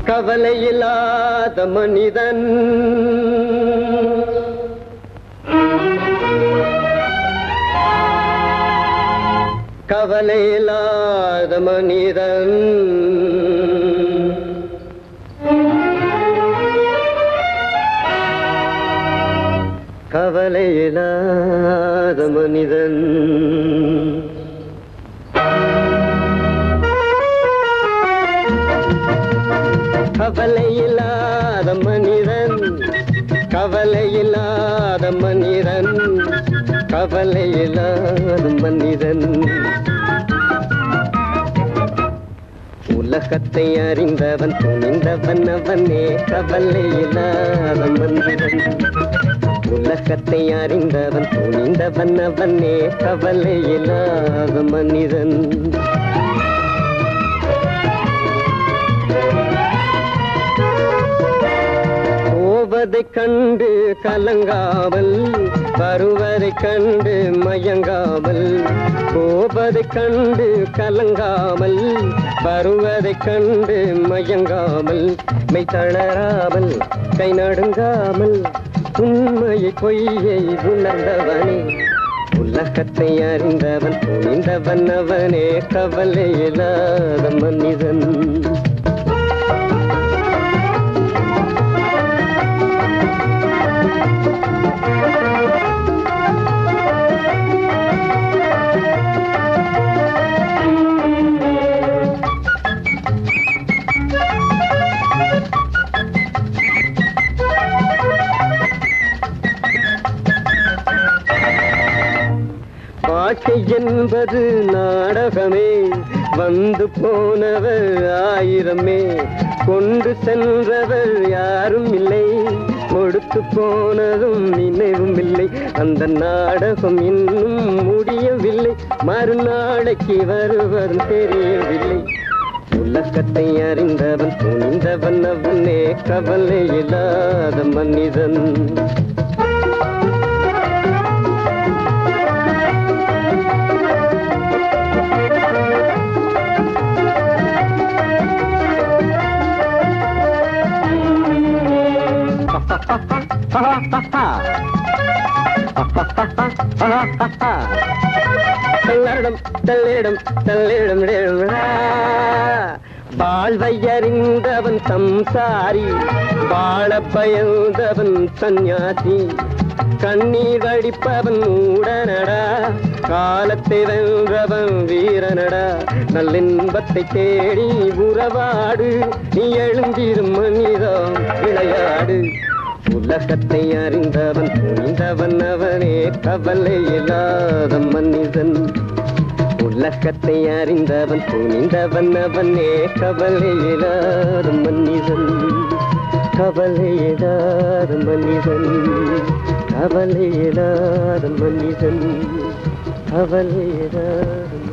கவலையில்லாத மனிதன் கவலையில்லாத மனிதன் கவலையில்லாத மனிதன் கவலையில்லாத மனிதன் கவலையில்லாத மனிதன் கவலையில்லாத மனிதன் உலகத்தை அறிந்தவன் துணிந்தவன் அவனே கவலையில்லாத மனிதன் உலகத்தை அறிந்தவன் துணிந்தவன் அவனே கவலையில்லாத மனிதன் போவதைக் கண்டு கலங்காமல் வருவதைக் கண்டு மயங்காமல் போவதைக் கண்டு கலங்காமல் வருவதைக் கண்டு மயங்காமல் மெய் தளராமல் கை நடுங்காமல் உண்மையை பொய்யை உணர்ந்தவனே உலகத்தை அறிந்தவன் துணிந்தவன் அவனே கவலையில்லாத மனிதன் வாழ்க்கை என்பது நாடகமே வந்து போனவர் ஆயிரமே கொண்டு சென்றவர் யாரும் இல்லை கொடுத்து போனதும் நினைவும் இல்லை அந்த நாடகம் இன்னும் முடியவில்லை மறுநாளைக்கு வருவதும் தெரியவில்லை உலகத்தை அறிந்தவன் துணிந்தவன் அவனே கவலையில்லாத மனிதன் தள்ளிடம் தள்ளிடம் தள்ளிடம் வாழ்வை அறிந்தவன் சம்சாரி வாழ பயந்தவன் சந்நியாசி கண்ணீர் வடிப்பவன் மூடனடா காலத்தை வென்றவன் வீரனடா நல்லின்பத்தை தேடி உறவாடு நீ எழுந்திரும் மனிதம் விளையாடு உலகத்தை அறிந்தவன் துணிந்தவன் அவனே கவலையில்லாத மனிதன் உலகத்தை அறிந்தவன் துணிந்தவன் அவனே கவலையில்லாத மனிதன் கவலையில்லாத மனிதன் கவலையில்லாத மனிதன் கவலையில்லாத மனிதன்